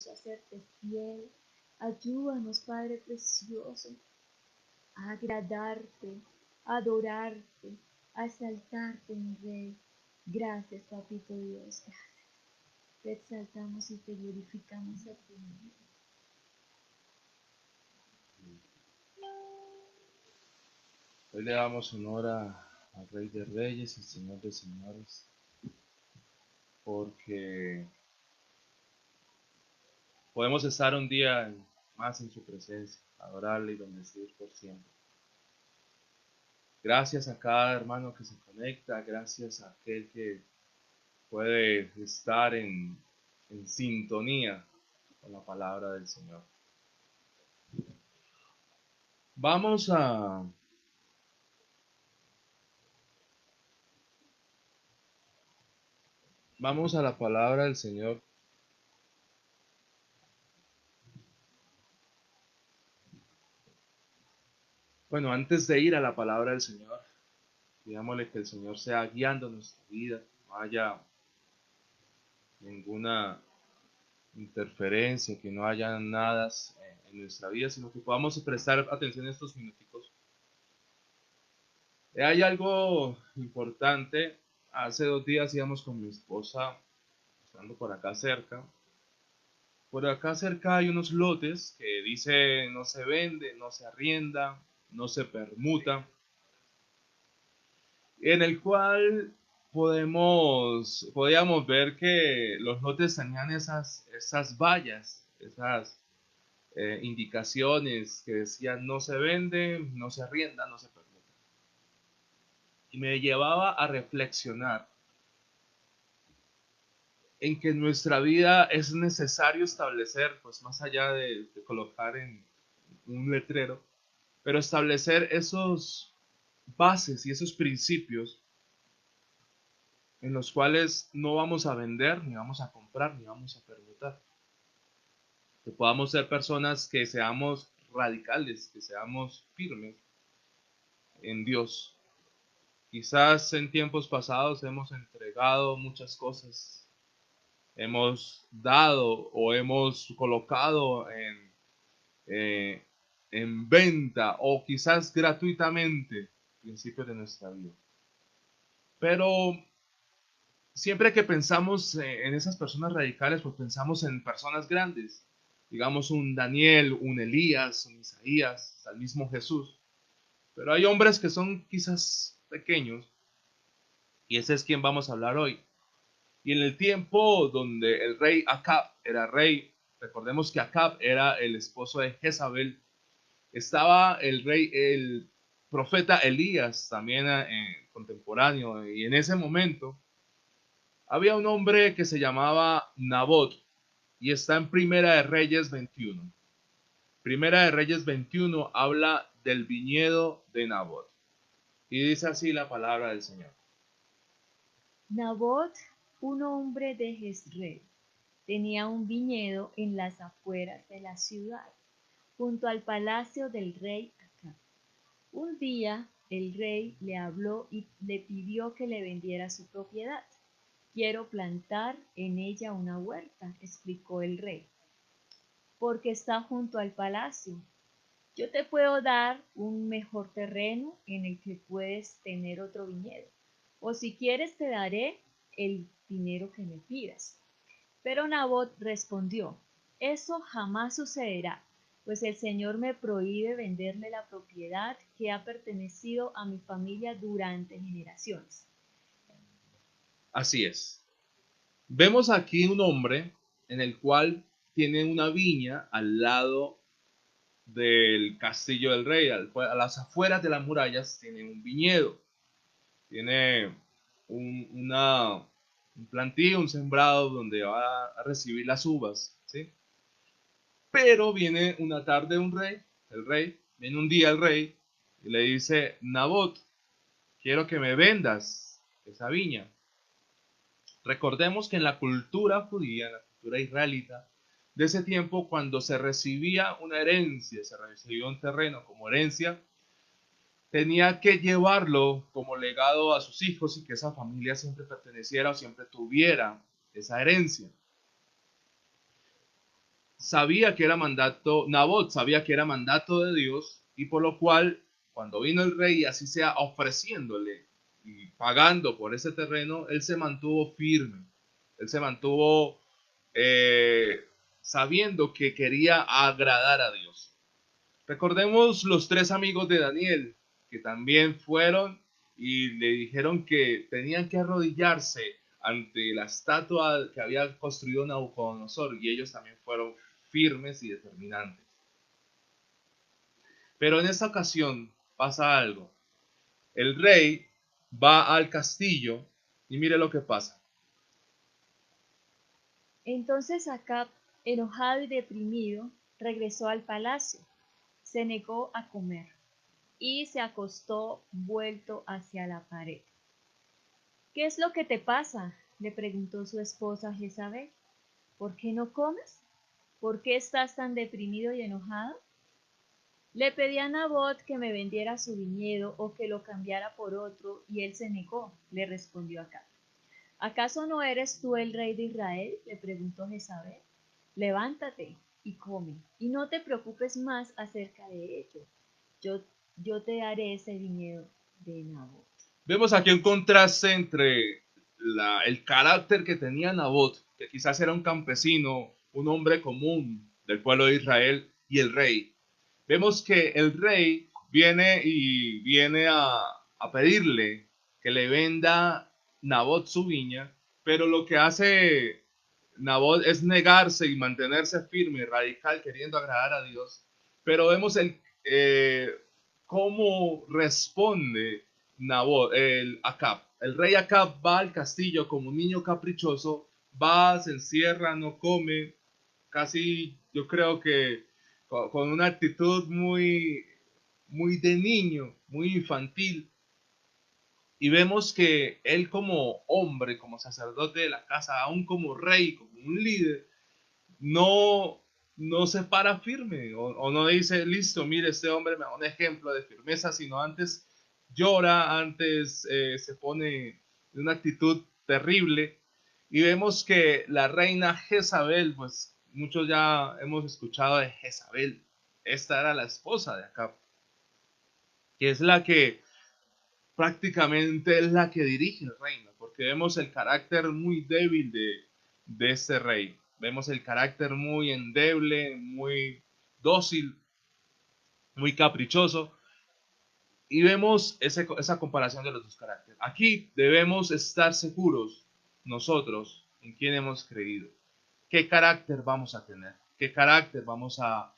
a serte fiel. Ayúdanos, Padre precioso, a agradarte, a adorarte, a exaltarte, mi Rey. Gracias, Papito Dios. Gracias. Te exaltamos y te glorificamos a ti. Hoy le damos honor al Rey de Reyes y Señor de Señores, porque podemos estar un día más en su presencia, adorarle y bendecir por siempre. Gracias a cada hermano que se conecta, gracias a aquel que puede estar en sintonía con la palabra del Señor. Vamos a, vamos a la palabra del Señor. Bueno, antes de ir a la palabra del Señor, digámosle que el Señor sea guiando nuestra vida, no haya ninguna interferencia, que no haya nada en nuestra vida, sino que podamos prestar atención en estos minuticos. Hay algo importante. Hace 2 días íbamos con mi esposa, estando por acá cerca. Por acá cerca hay unos lotes que dice no se vende, no se arrienda, no se permuta, en el cual podíamos ver que los lotes tenían esas vallas, esas indicaciones que decían no se vende, no se arrienda, no se permuta. Y me llevaba a reflexionar en que en nuestra vida es necesario establecer, pues más allá de colocar en un letrero, pero establecer esos bases y esos principios en los cuales no vamos a vender, ni vamos a comprar, ni vamos a permutar. Que podamos ser personas que seamos radicales, que seamos firmes en Dios. Quizás en tiempos pasados hemos entregado muchas cosas, hemos dado o hemos colocado eh, en venta o quizás gratuitamente principios de nuestra vida. Pero siempre que pensamos en esas personas radicales, pues pensamos en personas grandes, digamos un Daniel, un Elías, un Isaías, hasta el mismo Jesús. Pero hay hombres que son quizás pequeños y ese es quien vamos a hablar hoy. Y en el tiempo donde el rey Acab era rey, recordemos que Acab era el esposo de Jezabel, estaba el profeta Elías también contemporáneo, y en ese momento había un hombre que se llamaba Nabot, y está en Primera de Reyes 21. Primera de Reyes 21 habla del viñedo de Nabot, y dice así la palabra del Señor. Nabot, un hombre de Jezreel, tenía un viñedo en las afueras de la ciudad, junto al palacio del rey Acab. Un día el rey le habló y le pidió que le vendiera su propiedad. Quiero plantar en ella una huerta, explicó el rey, porque está junto al palacio. Yo te puedo dar un mejor terreno en el que puedes tener otro viñedo, o si quieres te daré el dinero que me pidas. Pero Nabot respondió, eso jamás sucederá, pues el Señor me prohíbe venderle la propiedad que ha pertenecido a mi familia durante generaciones. Así es. Vemos aquí un hombre en el cual tiene una viña al lado del castillo del rey, a las afueras de las murallas tiene un viñedo, tiene un plantío, un sembrado donde va a recibir las uvas, ¿sí? Pero viene una tarde el rey, viene un día el rey y le dice, Nabot, quiero que me vendas esa viña. Recordemos que en la cultura judía, en la cultura israelita, de ese tiempo, cuando se recibía una herencia, se recibía un terreno como herencia, tenía que llevarlo como legado a sus hijos y que esa familia siempre perteneciera o siempre tuviera esa herencia. sabía que era mandato, Nabot sabía que era mandato de Dios, y por lo cual, cuando vino el rey, así sea ofreciéndole y pagando por ese terreno, él se mantuvo firme, él se mantuvo sabiendo que quería agradar a Dios. Recordemos los tres amigos de Daniel, que también fueron y le dijeron que tenían que arrodillarse ante la estatua que había construido Nabucodonosor, y ellos también fueron firmes y determinantes. Pero en esta ocasión pasa algo. El rey va al castillo y mire lo que pasa. Entonces Acab, enojado y deprimido, regresó al palacio, se negó a comer y se acostó vuelto hacia la pared. ¿Qué es lo que te pasa?, le preguntó su esposa Jezabel. ¿Por qué no comes? ¿Por qué estás tan deprimido y enojado? Le pedí a Nabot que me vendiera su viñedo o que lo cambiara por otro, y él se negó, le respondió Acab. ¿Acaso no eres tú el rey de Israel?, le preguntó Jezabel. Levántate y come, y no te preocupes más acerca de ello. Yo, yo te daré ese viñedo de Nabot. Vemos aquí un contraste entre el carácter que tenía Nabot, que quizás era un campesino, un hombre común del pueblo de Israel, y el rey. Vemos que el rey viene a pedirle que le venda Nabot su viña, pero lo que hace Nabot es negarse y mantenerse firme y radical, queriendo agradar a Dios. Pero vemos cómo responde Nabot, el Acab. El rey Acab va al castillo como un niño caprichoso, va, se encierra, no come, casi yo creo que con una actitud muy de niño, muy infantil. Y vemos que él como hombre, como sacerdote de la casa, aún como rey, como un líder, no, no se para firme o no dice, listo, mire, este hombre me da un ejemplo de firmeza, sino antes llora, antes se pone de una actitud terrible. Y vemos que la reina Jezabel, pues muchos ya hemos escuchado de Jezabel, esta era la esposa de Acab, que es la que prácticamente es la que dirige el reino, porque vemos el carácter muy débil de este rey. Vemos el carácter muy endeble, muy dócil, muy caprichoso, y vemos esa comparación de los dos caracteres. Aquí debemos estar seguros nosotros en quién hemos creído, qué carácter vamos a tener, qué carácter vamos a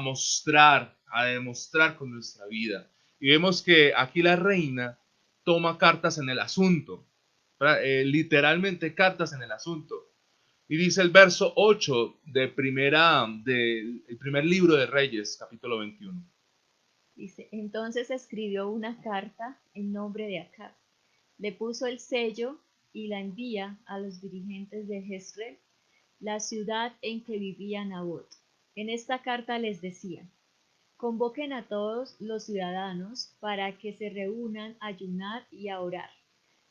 mostrar, a demostrar con nuestra vida. Y vemos que aquí la reina toma cartas en el asunto, literalmente cartas en el asunto. Y dice el verso 8 del primer libro de Reyes, capítulo 21. Dice, entonces escribió una carta en nombre de Acab, le puso el sello y la envía a los dirigentes de Jezreel, la ciudad en que vivía Nabot. En esta carta les decía, convoquen a todos los ciudadanos para que se reúnan a ayunar y a orar.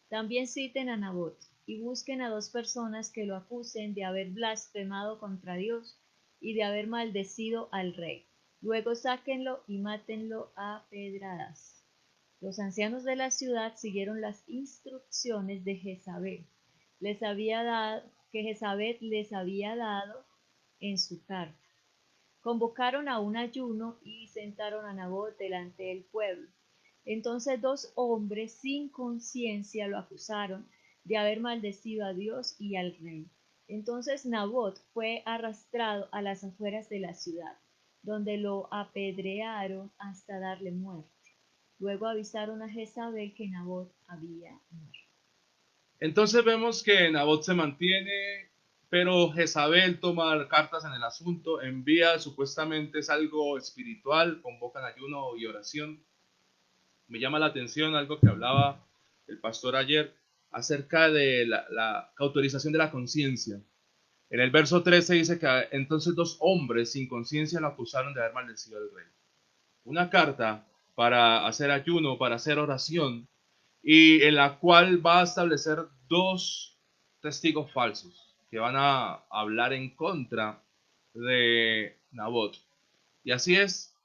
También citen a Nabot y busquen a dos personas que lo acusen de haber blasfemado contra Dios y de haber maldecido al rey. Luego sáquenlo y mátenlo a pedradas. Los ancianos de la ciudad siguieron las instrucciones de Jezabel. Que Jezabel les había dado en su carta. Convocaron a un ayuno y sentaron a Nabot delante del pueblo. Entonces dos hombres sin conciencia lo acusaron de haber maldecido a Dios y al rey. Entonces Nabot fue arrastrado a las afueras de la ciudad, donde lo apedrearon hasta darle muerte. Luego avisaron a Jezabel que Nabot había muerto. Entonces vemos que Nabot se mantiene, pero Jezabel toma cartas en el asunto, envía, supuestamente es algo espiritual, convocan ayuno y oración. Me llama la atención algo que hablaba el pastor ayer acerca de la autorización de la conciencia. En el verso 13 dice que entonces dos hombres sin conciencia lo acusaron de haber maldecido al rey. Una carta para hacer ayuno, para hacer oración, y en la cual va a establecer dos testigos falsos. que van a hablar en contra de Nabot. Y así es,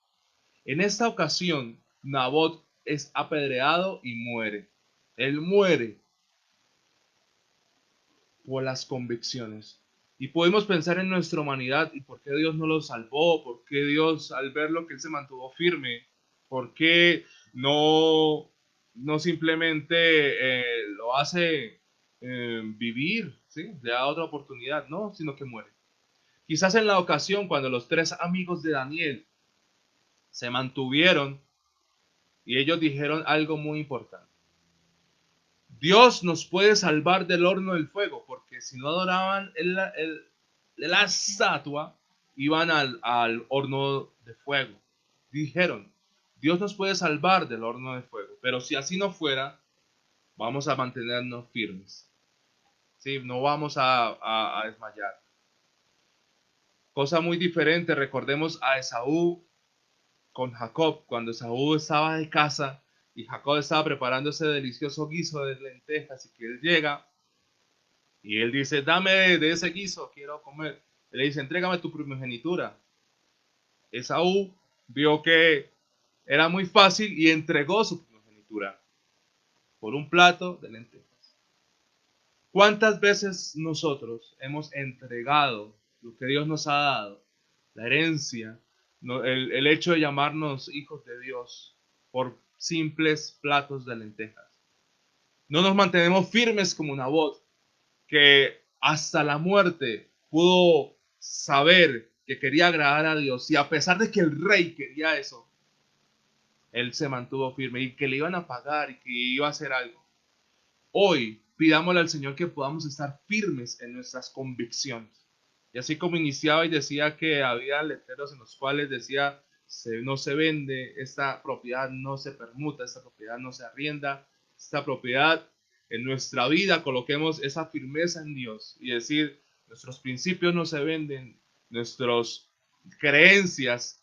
en esta ocasión Nabot es apedreado y muere. Él muere por las convicciones. Y podemos pensar en nuestra humanidad y por qué Dios no lo salvó, por qué Dios al verlo que él se mantuvo firme, por qué no simplemente lo hace vivir, ¿sí? Le da otra oportunidad, no, sino que muere. Quizás en la ocasión cuando los tres amigos de Daniel se mantuvieron y ellos dijeron algo muy importante. Dios nos puede salvar del horno del fuego, porque si no adoraban la estatua, iban al horno de fuego. Dijeron, Dios nos puede salvar del horno de fuego, pero si así no fuera, vamos a mantenernos firmes. ¿Sí? No vamos a desmayar. Cosa muy diferente, recordemos a Esaú con Jacob, cuando Esaú estaba de casa y Jacob estaba preparando ese delicioso guiso de lentejas y que él llega y él dice, dame de ese guiso, quiero comer. Él le dice, entrégame tu primogenitura. Esaú vio que era muy fácil y entregó su primogenitura por un plato de lentejas. ¿Cuántas veces nosotros hemos entregado lo que Dios nos ha dado, la herencia, el hecho de llamarnos hijos de Dios por simples platos de lentejas? No nos mantenemos firmes como Nabot, que hasta la muerte pudo saber que quería agradar a Dios y a pesar de que el rey quería eso, él se mantuvo firme y que le iban a pagar y que iba a hacer algo. Hoy pidámosle al Señor que podamos estar firmes en nuestras convicciones. Y así como iniciaba y decía que había letreros en los cuales decía no se vende, esta propiedad no se permuta, esta propiedad no se arrienda, esta propiedad en nuestra vida coloquemos esa firmeza en Dios y decir nuestros principios no se venden, nuestras creencias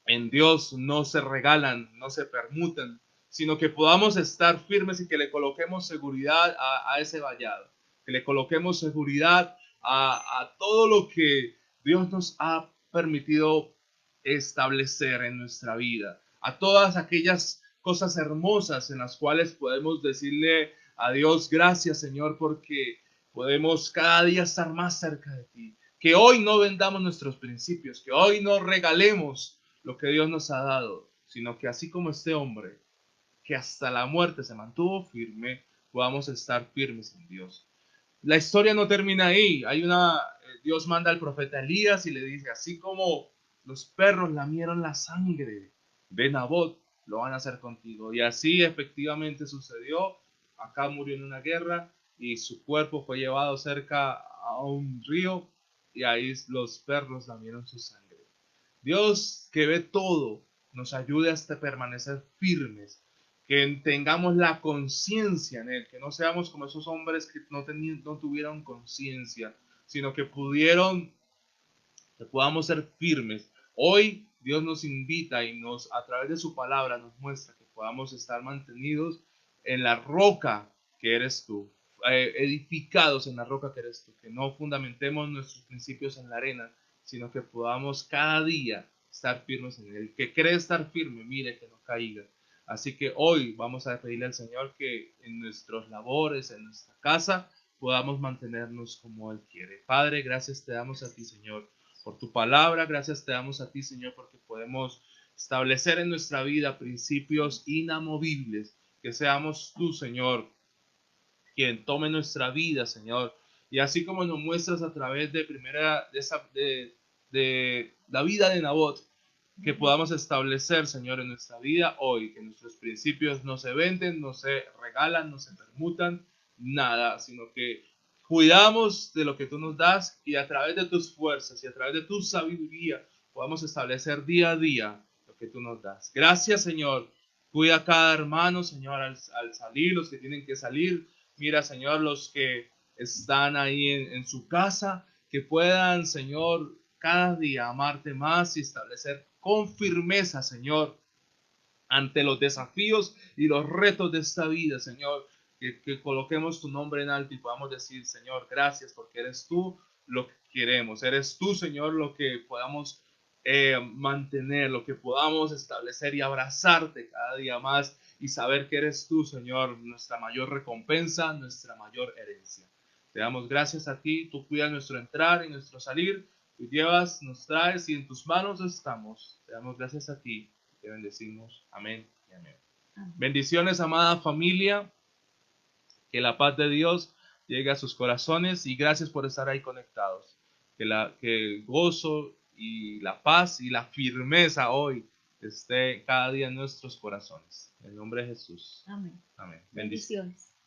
en Dios no se regalan, no se permutan, sino que podamos estar firmes y que le coloquemos seguridad a ese vallado, que le coloquemos seguridad a todo lo que Dios nos ha permitido establecer en nuestra vida, a todas aquellas cosas hermosas en las cuales podemos decirle a Dios, gracias Señor, porque podemos cada día estar más cerca de ti. Que hoy no vendamos nuestros principios, que hoy no regalemos lo que Dios nos ha dado, sino que así como este hombre, que hasta la muerte se mantuvo firme, podamos estar firmes en Dios. La historia no termina ahí. Dios manda al profeta Elías y le dice, así como los perros lamieron la sangre de Nabot, lo van a hacer contigo. Y así efectivamente sucedió. Acá murió en una guerra y su cuerpo fue llevado cerca a un río y ahí los perros lamieron su sangre. Dios, que ve todo, nos ayude hasta permanecer firmes, que tengamos la conciencia en Él, que no seamos como esos hombres que no tuvieron conciencia, sino que podamos ser firmes. Hoy Dios nos invita y a través de su palabra nos muestra que podamos estar mantenidos en la roca que eres tú, edificados en la roca que eres tú, que no fundamentemos nuestros principios en la arena, sino que podamos cada día estar firmes en él. Que cree estar firme, mire que no caiga. Así que hoy vamos a pedirle al Señor que en nuestros labores, en nuestra casa, podamos mantenernos como Él quiere. Padre, gracias te damos a ti, Señor, por tu palabra. Gracias te damos a ti, Señor, porque podemos establecer en nuestra vida principios inamovibles. Que seamos tú, Señor, quien tome nuestra vida, Señor. Y así como nos muestras a través de la vida de Nabot, que podamos establecer, Señor, en nuestra vida hoy, que nuestros principios no se venden, no se regalan, no se permutan, nada, sino que cuidamos de lo que tú nos das y a través de tus fuerzas y a través de tu sabiduría podamos establecer día a día lo que tú nos das. Gracias, Señor. Cuida a cada hermano, Señor, al salir, los que tienen que salir. Mira, Señor, los que están ahí en su casa, que puedan, Señor, cada día amarte más y establecer con firmeza, Señor, ante los desafíos y los retos de esta vida, Señor. que coloquemos tu nombre en alto y podamos decir, Señor, gracias porque eres tú lo que queremos, eres tú, Señor, lo que podamos mantener, lo que podamos establecer y abrazarte cada día más y saber que eres tú, Señor, nuestra mayor recompensa, nuestra mayor herencia. Te damos gracias a ti, tú cuidas nuestro entrar y nuestro salir, tú llevas, nos traes y en tus manos estamos. Te damos gracias a ti, te bendecimos. Amén y amén. Amén. Bendiciones, amada familia, que la paz de Dios llegue a sus corazones y gracias por estar ahí conectados. Que el gozo y la paz y la firmeza hoy esté cada día en nuestros corazones. En el nombre de Jesús. Amén. Amén. Bendiciones.